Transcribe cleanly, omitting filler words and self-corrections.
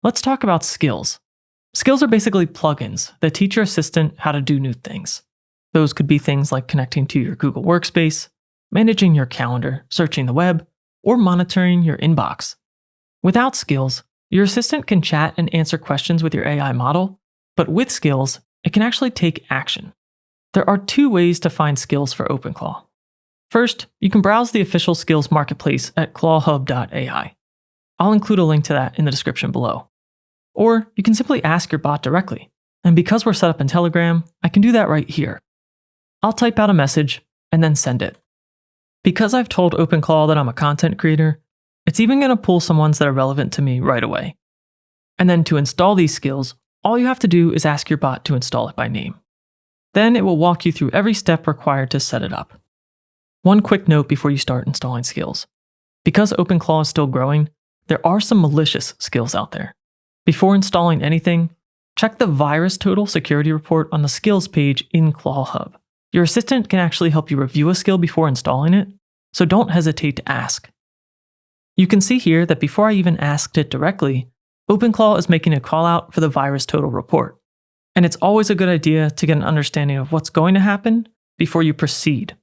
Let's talk about skills. Skills are basically plugins that teach your assistant how to do new things. Those could be things like connecting to your Google Workspace, managing your calendar, searching the web, or monitoring your inbox. Without skills, your assistant can chat and answer questions with your AI model, but with skills, it can actually take action. There are two ways to find skills for OpenClaw. First, you can browse the official skills marketplace at clawhub.ai. I'll include a link to that in the description below. Or you can simply ask your bot directly, and because we're set up in Telegram, I can do that right here. I'll type out a message and then send it. Because I've told OpenClaw that I'm a content creator, it's even going to pull some ones that are relevant to me right away. And then to install these skills, all you have to do is ask your bot to install it by name. Then it will walk you through every step required to set it up. One quick note before you start installing skills. Because OpenClaw is still growing, there are some malicious skills out there. Before installing anything, check the VirusTotal security report on the skills page in ClawHub. Your assistant can actually help you review a skill before installing it, so don't hesitate to ask. You can see here that before I even asked it directly, OpenClaw is making a call out for the VirusTotal report. And it's always a good idea to get an understanding of what's going to happen before you proceed.